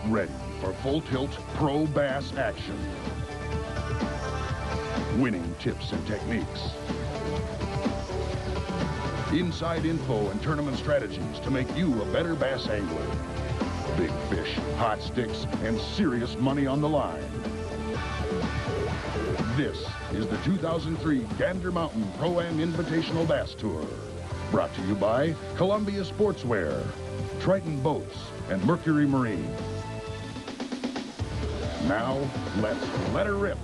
Get ready for full tilt pro bass action. Winning tips and techniques. Inside info and tournament strategies to make you a better bass angler. Big fish, hot sticks, and serious money on the line. This is the 2003 Gander Mountain Pro-Am Invitational Bass Tour. Brought to you by Columbia Sportswear, Triton Boats, and Mercury Marine. Now, let's let her rip.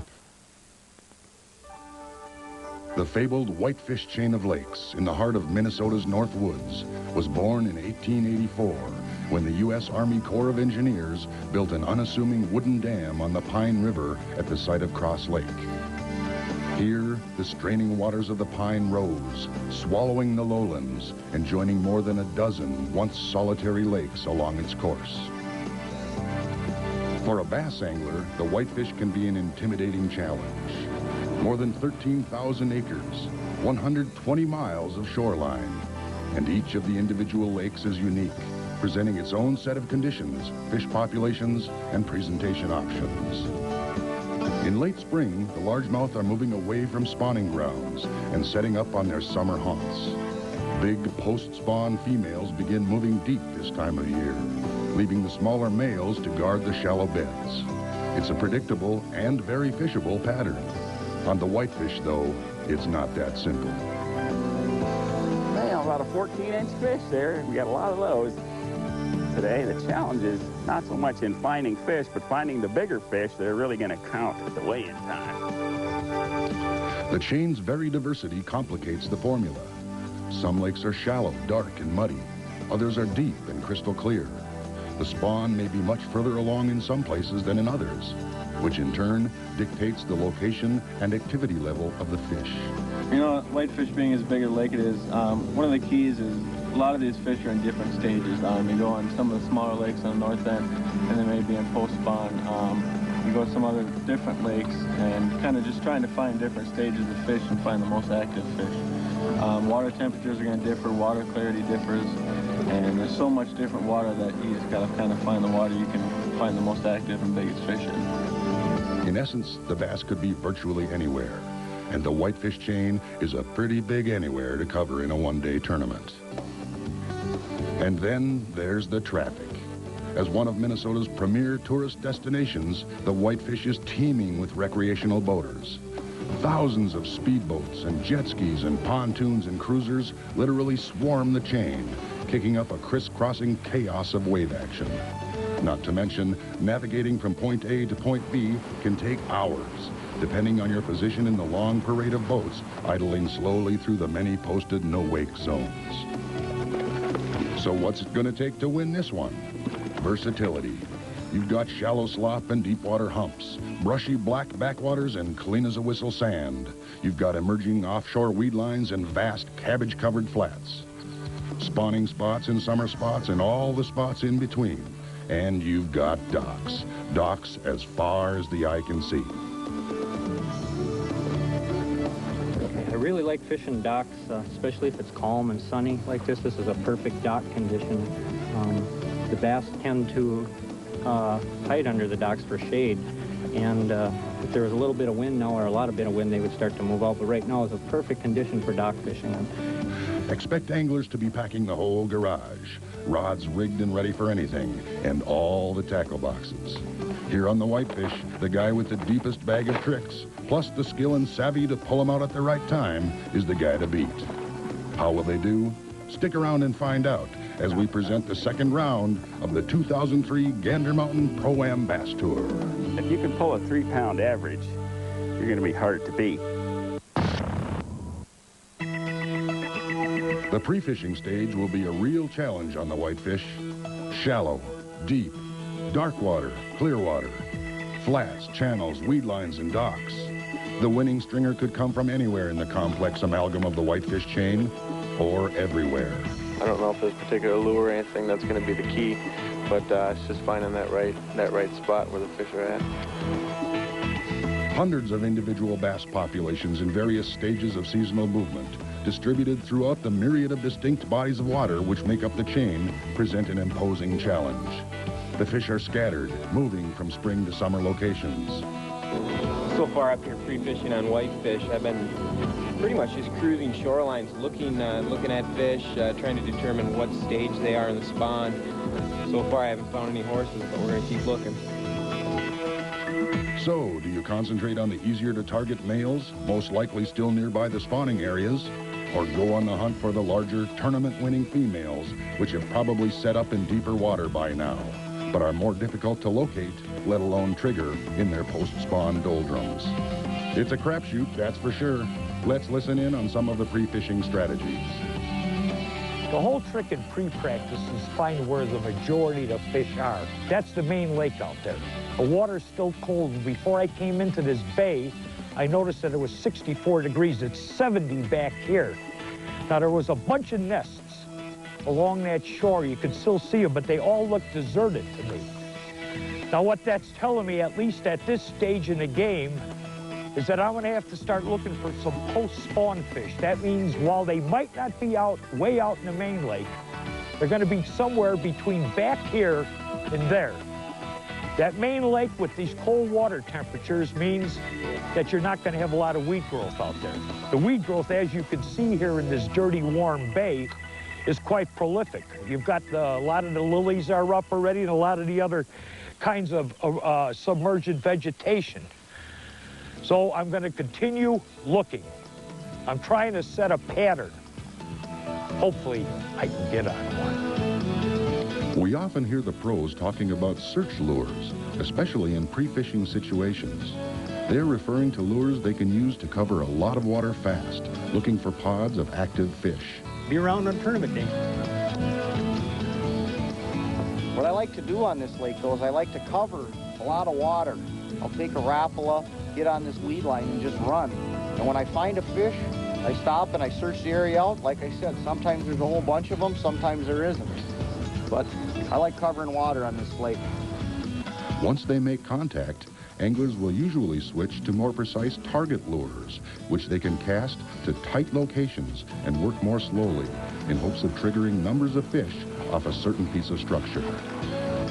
The fabled Whitefish Chain of Lakes in the heart of Minnesota's North Woods was born in 1884 when the U.S. Army Corps of Engineers built an unassuming wooden dam on the Pine River at the site of Cross Lake. Here, the straining waters of the Pine rose, swallowing the lowlands and joining more than a dozen once solitary lakes along its course. For a bass angler, the whitefish can be an intimidating challenge. More than 13,000 acres, 120 miles of shoreline, and each of the individual lakes is unique, presenting its own set of conditions, fish populations, and presentation options. In late spring, the largemouth are moving away from spawning grounds and setting up on their summer haunts. Big post-spawn females begin moving deep this time of year, leaving the smaller males to guard the shallow beds. It's a predictable and very fishable pattern. On the whitefish, though, it's not that simple. Well, about a 14-inch fish there. We got a lot of those. Today, the challenge is not so much in finding fish, but finding the bigger fish that are really going to count at the weigh-in time. The chain's very diversity complicates the formula. Some lakes are shallow, dark, and muddy. Others are deep and crystal clear. The spawn may be much further along in some places than in others, which in turn dictates the location and activity level of the fish. You know, whitefish being as big a lake it is, one of the keys is a lot of these fish are in different stages. You go on some of the smaller lakes on the north end, and they may be in post-spawn. You go to some other different lakes and kind of just trying to find different stages of fish and find the most active fish. Water temperatures are going to differ, water clarity differs, and there's so much different water that you just got to kind of find the water you can find the most active and biggest fish in. In essence, the bass could be virtually anywhere, and the whitefish chain is a pretty big anywhere to cover in a one-day tournament. And then there's the traffic. As one of Minnesota's premier tourist destinations, the Whitefish is teeming with recreational boaters. Thousands of speedboats and jet skis and pontoons and cruisers literally swarm the chain, kicking up a crisscrossing chaos of wave action. Not to mention, navigating from point A to point B can take hours, depending on your position in the long parade of boats idling slowly through the many posted no-wake zones. So what's it going to take to win this one? Versatility. You've got shallow slop and deep water humps, brushy black backwaters and clean as a whistle sand. You've got emerging offshore weed lines and vast cabbage-covered flats. Spawning spots and summer spots and all the spots in between. And you've got docks. Docks as far as the eye can see. I really like fishing docks, especially if it's calm and sunny like this. This is a perfect dock condition. The bass tend to hide under the docks for shade, and if there was a little bit of wind now or a lot of bit of wind, they would start to move out. But right now is a perfect condition for dock fishing. Expect anglers to be packing the whole garage, rods rigged and ready for anything, and all the tackle boxes. Here on the Whitefish, the guy with the deepest bag of tricks, plus the skill and savvy to pull them out at the right time, is the guy to beat. How will they do? Stick around and find out as we present the second round of the 2003 Gander Mountain Pro-Am Bass Tour. If you can pull a 3-pound average, you're going to be hard to beat. The pre-fishing stage will be a real challenge on the Whitefish. Shallow, deep, dark water, clear water, flats, channels, weed lines, and docks. The winning stringer could come from anywhere in the complex amalgam of the Whitefish chain, or everywhere. I don't know if there's a particular lure or anything that's going to be the key, but it's just finding that right spot where the fish are at. Hundreds of individual bass populations in various stages of seasonal movement, distributed throughout the myriad of distinct bodies of water which make up the chain, present an imposing challenge. The fish are scattered, moving from spring to summer locations. So far up here free-fishing on whitefish, I've been pretty much just cruising shorelines, looking at fish, trying to determine what stage they are in the spawn. So far I haven't found any horses, but we're going to keep looking. So, do you concentrate on the easier to target males, most likely still nearby the spawning areas, or go on the hunt for the larger tournament-winning females, which have probably set up in deeper water by now, but are more difficult to locate, let alone trigger, in their post-spawn doldrums? It's a crapshoot, that's for sure. Let's listen in on some of the pre-fishing strategies. The whole trick in pre-practice is find where the majority of the fish are. That's the main lake out there. The water's still cold. Before I came into this bay, I noticed that it was 64 degrees. It's 70 back here. Now, there was a bunch of nests along that shore. You could still see them, but they all look deserted to me. Now, what that's telling me, at least at this stage in the game, is that I'm going to have to start looking for some post-spawn fish. That means while they might not be way out in the main lake, they're going to be somewhere between back here and there. That main lake with these cold water temperatures means that you're not going to have a lot of weed growth out there. The weed growth, as you can see here in this dirty, warm bay, is quite prolific. You've got a lot of the lilies are up already and a lot of the other kinds of submerged vegetation. So I'm going to continue looking. I'm trying to set a pattern. Hopefully, I can get on one. We often hear the pros talking about search lures, especially in pre-fishing situations. They're referring to lures they can use to cover a lot of water fast, looking for pods of active fish. Be around on tournament day. What I like to do on this lake, though, is I like to cover a lot of water. I'll take a Rapala, get on this weed line, and just run. And when I find a fish, I stop and I search the area out. Like I said, sometimes there's a whole bunch of them, sometimes there isn't. But I like covering water on this lake. Once they make contact, anglers will usually switch to more precise target lures, which they can cast to tight locations and work more slowly in hopes of triggering numbers of fish off a certain piece of structure.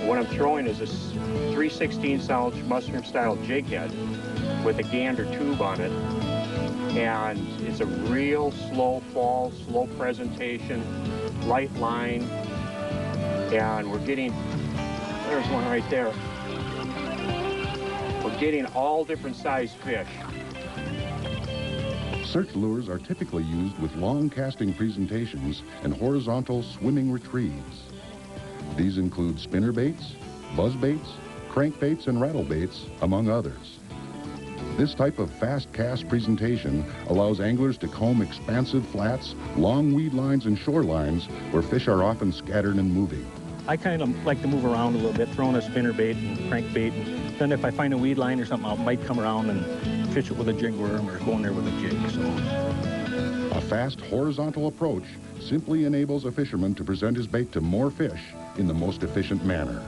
What I'm throwing is this 3/16-ounce mushroom-style jig head with a gander tube on it. And it's a real slow fall, slow presentation, light line. And we're getting, there's one right there. We're getting all different size fish. Search lures are typically used with long casting presentations and horizontal swimming retrieves. These include spinnerbaits, buzzbaits, crankbaits, and rattlebaits, among others. This type of fast cast presentation allows anglers to comb expansive flats, long weed lines, and shorelines where fish are often scattered and moving. I kind of like to move around a little bit, throwing a spinnerbait and crankbait. And then if I find a weed line or something, I might come around and fish it with a jig worm or go in there with a jig. So A fast horizontal approach simply enables a fisherman to present his bait to more fish in the most efficient manner.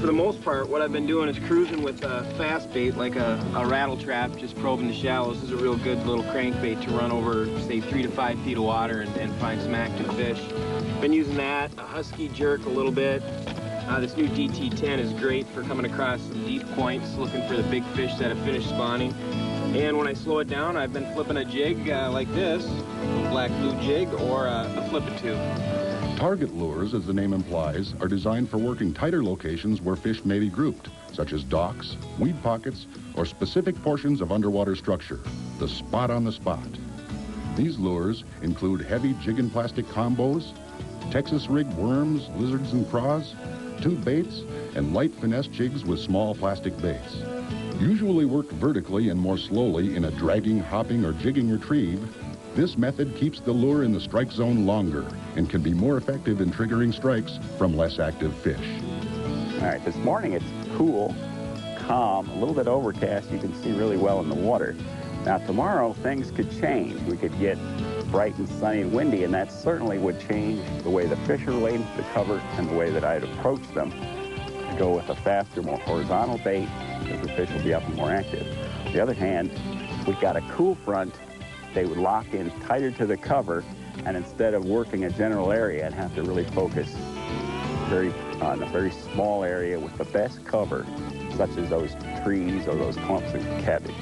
For the most part, what I've been doing is cruising with a fast bait, like a rattle trap, just probing the shallows. This is a real good little crankbait to run over, say, 3 to 5 feet of water and find some active fish. Been using that, a husky jerk a little bit. This new DT10 is great for coming across some deep points, looking for the big fish that have finished spawning. And when I slow it down, I've been flipping a jig like this, a black blue jig, or a flip-it tube. Target lures, as the name implies, are designed for working tighter locations where fish may be grouped, such as docks, weed pockets, or specific portions of underwater structure, the spot on the spot. These lures include heavy jig and plastic combos, Texas rig worms, lizards, and craws, tube baits, and light finesse jigs with small plastic baits. Usually worked vertically and more slowly in a dragging, hopping, or jigging retrieve, this method keeps the lure in the strike zone longer and can be more effective in triggering strikes from less active fish. All right, this morning it's cool, calm, a little bit overcast. You can see really well in the water. Now tomorrow things could change. We could get bright and sunny and windy, and that certainly would change the way the fish are related to the cover and the way that I'd approach them. To go with a faster, more horizontal bait, because the fish will be up and more active. On the other hand, we've got a cool front. They would lock in tighter to the cover, and instead of working a general area, I'd have to really focus in a very small area with the best cover, such as those trees or those clumps of cabbage.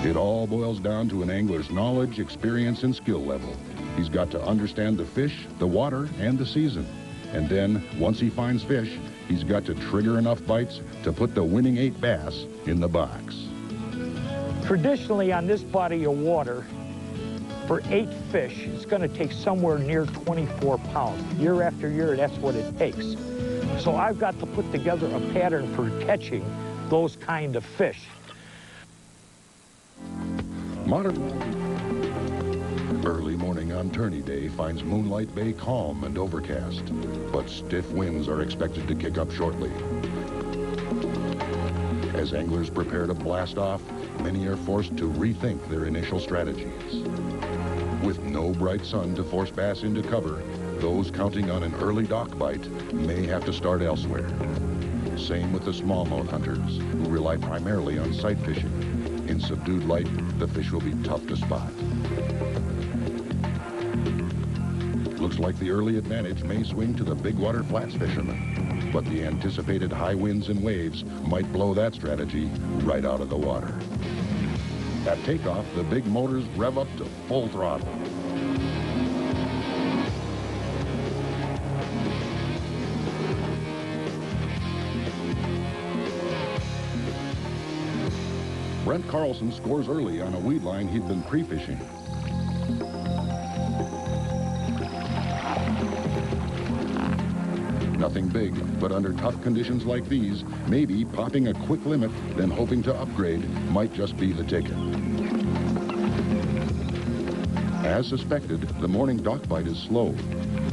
It all boils down to an angler's knowledge, experience, and skill level. He's got to understand the fish, the water, and the season. And then, once he finds fish, he's got to trigger enough bites to put the winning 8 bass in the box. Traditionally on this body of water, for 8 fish, it's going to take somewhere near 24 pounds. Year after year, that's what it takes. So I've got to put together a pattern for catching those kind of fish. Early morning on Tourney Day finds Moonlight Bay calm and overcast, but stiff winds are expected to kick up shortly. As anglers prepare to blast off, many are forced to rethink their initial strategies. With no bright sun to force bass into cover, those counting on an early dock bite may have to start elsewhere. Same with the smallmouth hunters, who rely primarily on sight fishing. In subdued light, the fish will be tough to spot. Looks like the early advantage may swing to the big water flats fishermen, but the anticipated high winds and waves might blow that strategy right out of the water. At takeoff, the big motors rev up to full throttle. Brent Carlson scores early on a weed line he'd been pre-fishing. Nothing big, but under tough conditions like these, maybe popping a quick limit, then hoping to upgrade might just be the ticket. As suspected, the morning dock bite is slow.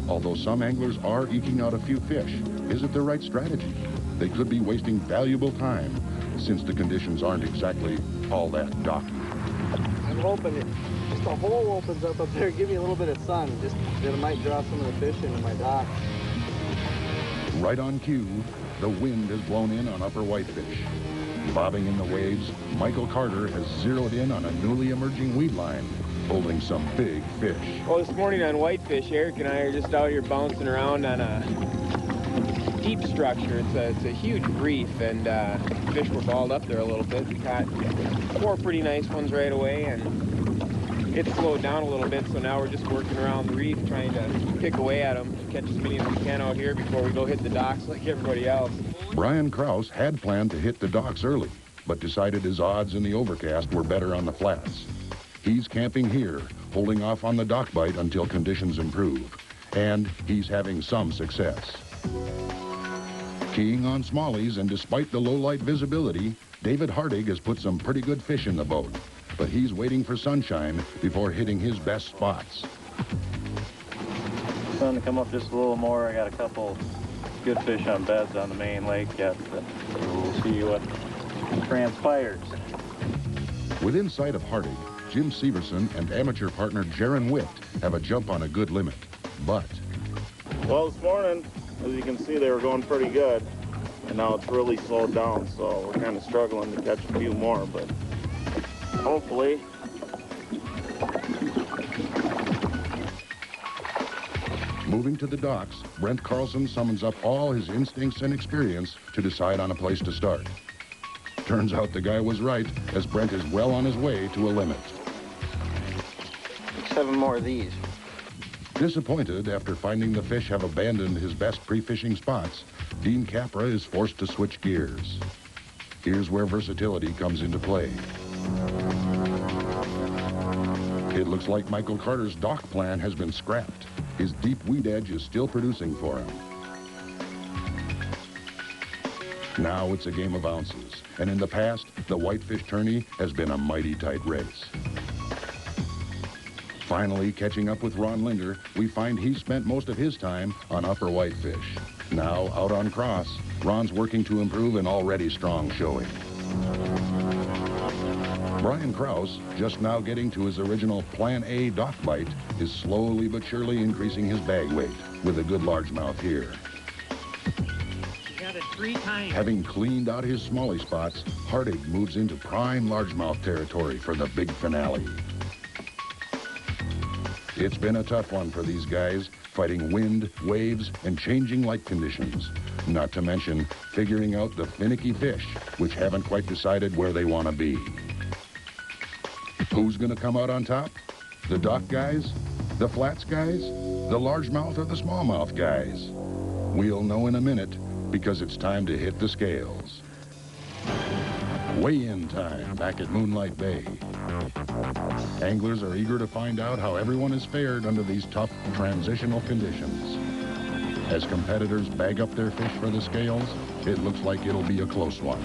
Although some anglers are eking out a few fish, is it the right strategy? They could be wasting valuable time, since the conditions aren't exactly all that docky. I'm hoping just a hole opens up there, give me a little bit of sun, just that it might draw some of the fish into my dock. Right on cue, the wind has blown in on upper Whitefish. Bobbing in the waves, Michael Carter has zeroed in on a newly emerging weed line, holding some big fish. Well, this morning on Whitefish, Eric and I are just out here bouncing around on a deep structure. It's a huge reef, and fish were balled up there a little bit. We caught 4 pretty nice ones right away, and it slowed down a little bit, so now we're just working around the reef trying to pick away at them, catch as many as we can out here before we go hit the docks like everybody else. Brian Krause had planned to hit the docks early, but decided his odds in the overcast were better on the flats. He's camping here, holding off on the dock bite until conditions improve, and he's having some success. Keying on smallies, and despite the low light visibility, David Hardig has put some pretty good fish in the boat, but he's waiting for sunshine before hitting his best spots. Sun to come up just a little more. I got a couple good fish on beds on the main lake yet, but we'll see what transpires. Within sight of Hardig, Jim Severson and amateur partner Jaron Witt have a jump on a good limit, but... Well, this morning, as you can see, they were going pretty good, and now it's really slowed down, so we're kind of struggling to catch a few more, but hopefully. Moving to the docks, Brent Carlson summons up all his instincts and experience to decide on a place to start. Turns out the guy was right, as Brent is well on his way to a limit. 7 more of these. Disappointed after finding the fish have abandoned his best pre-fishing spots, Dean Capra is forced to switch gears. Here's where versatility comes into play. It looks like Michael Carter's dock plan has been scrapped. His deep weed edge is still producing for him. Now it's a game of ounces, and in the past, the Whitefish tourney has been a mighty tight race. Finally, catching up with Ron Linder, we find he spent most of his time on upper Whitefish. Now, out on Cross, Ron's working to improve an already strong showing. Brian Krause, just now getting to his original Plan A dock bite, is slowly but surely increasing his bag weight with a good largemouth here. Got it 3 times. Having cleaned out his smallie spots, Hardig moves into prime largemouth territory for the big finale. It's been a tough one for these guys, fighting wind, waves, and changing light conditions. Not to mention figuring out the finicky fish, which haven't quite decided where they want to be. Who's going to come out on top? The dock guys? The flats guys? The largemouth or the smallmouth guys? We'll know in a minute, because it's time to hit the scales. Weigh-in time back at Moonlight Bay. Anglers are eager to find out how everyone has fared under these tough transitional conditions. As competitors bag up their fish for the scales, it looks like it'll be a close one.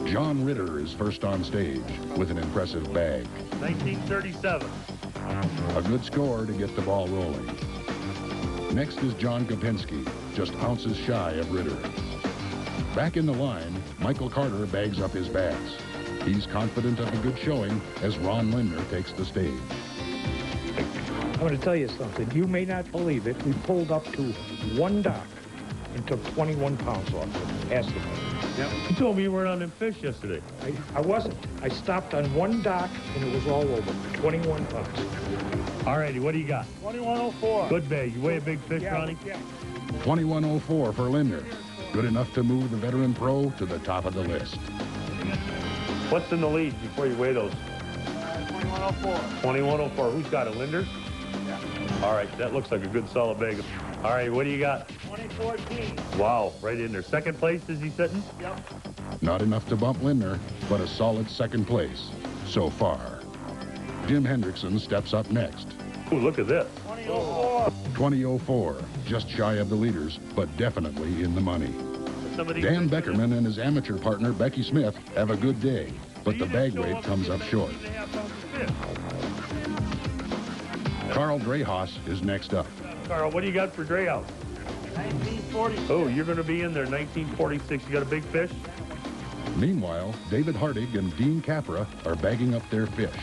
John Ritter is first on stage with an impressive bag. 1937. A good score to get the ball rolling. Next is John Kopinski, just ounces shy of Ritter. Back in the line, Michael Carter bags up his bass. He's confident of a good showing as Ron Lindner takes the stage. I'm going to tell you something. You may not believe it. We pulled up to one dock and took 21 pounds off it. Ask them. Yep. You told me you weren't on them fish yesterday. I wasn't. I stopped on one dock and it was all over. 21 pounds. All righty, what do you got? 2104. Good bag. You weigh a big fish, Ronnie? Yeah. 2104 for Lindner. Good enough to move the veteran pro to the top of the list. What's in the lead before you weigh those? 2104. 2104. Who's got it, Lindner? Yeah. All right, that looks like a good solid bag. All right, what do you got? 2014. Wow, right in there. Second place, is he sitting? Yep. Not enough to bump Lindner, but a solid second place so far. Jim Hendrickson steps up next. Ooh, look at this. 2004. 2004, just shy of the leaders, but definitely in the money. Dan Beckerman and his amateur partner, Becky Smith, have a good day, but the bag weight comes up short. Carl Dreyhaus is next up. Carl, what do you got for Dreyhouse? 1946. Oh, you're going to be in there, 1946. You got a big fish? Meanwhile, David Hartig and Dean Capra are bagging up their fish.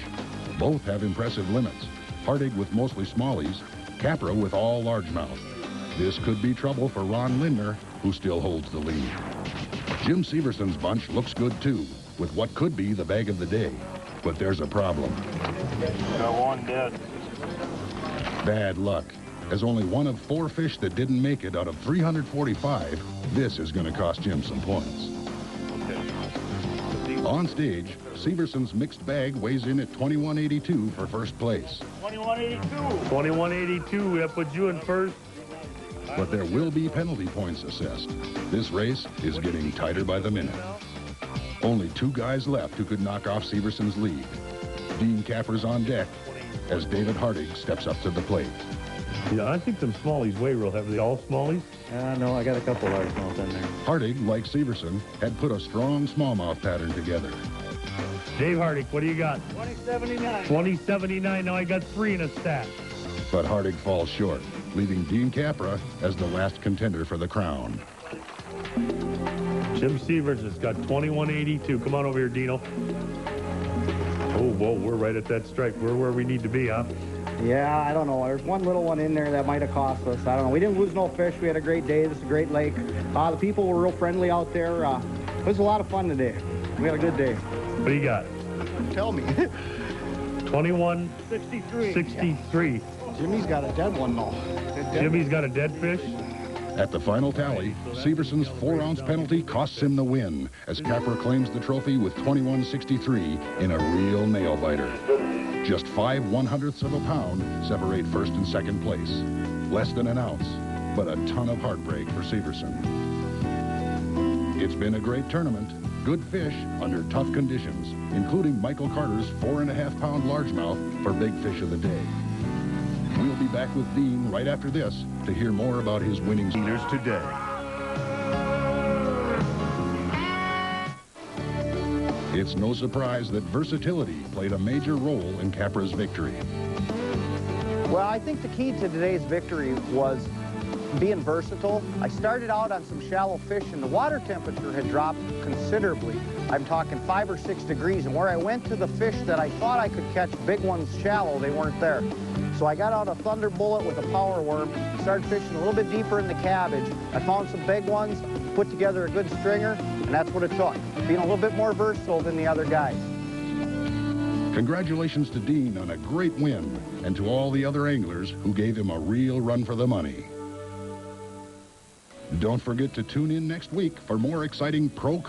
Both have impressive limits. Hartig with mostly smallies, Capra with all largemouth. This could be trouble for Ron Lindner, who still holds the lead. Jim Severson's bunch looks good too, with what could be the bag of the day. But there's a problem. Got one dead. Bad luck. As only one of 4 fish that didn't make it out of 345, this is going to cost Jim some points. On stage, Severson's mixed bag weighs in at 2182 for first place. 2182. 2182, that puts you in first. But there will be penalty points assessed. This race is getting tighter by the minute. Only 2 guys left who could knock off Severson's lead. Dean Capra's on deck as David Hartig steps up to the plate. Yeah, I think them smallies weigh real heavy. All smallies? No, I got a couple largemouth in there. Hartig, like Severson, had put a strong smallmouth pattern together. Dave Hardig, what do you got? 2079. 2079. Now I got 3 in a stack. But Hartig falls short, leaving Dean Capra as the last contender for the crown. Jim Severs has got 2182. Come on over here, Dino. Oh, whoa, we're right at that strike. We're where we need to be, huh? Yeah, I don't know. There's one little one in there that might have cost us. I don't know. We didn't lose no fish. We had a great day. This is a great lake. The people were real friendly out there. It was a lot of fun today. We had a good day. What do you got? Tell me. 2163. Jimmy's got a dead one, though. Jimmy's got a dead fish? At the final tally, Severson's 4-ounce penalty costs him the win as Capra claims the trophy with 2163 in a real nail-biter. Just 5 1/100ths of a pound separate first and second place. Less than an ounce, but a ton of heartbreak for Severson. It's been a great tournament. Good fish under tough conditions, including Michael Carter's 4.5-pound largemouth for big fish of the day. We'll be back with Dean right after this to hear more about his winning leaders today. It's no surprise that versatility played a major role in Capra's victory. Well, I think the key to today's victory was being versatile. I started out on some shallow fish and the water temperature had dropped considerably. I'm talking 5 or 6 degrees, and where I went to the fish that I thought I could catch big ones shallow, they weren't there. So I got out a Thunder Bullet with a power worm, started fishing a little bit deeper in the cabbage. I found some big ones, put together a good stringer, and that's what it took, being a little bit more versatile than the other guys. Congratulations to Dean on a great win, and to all the other anglers who gave him a real run for the money. Don't forget to tune in next week for more exciting pro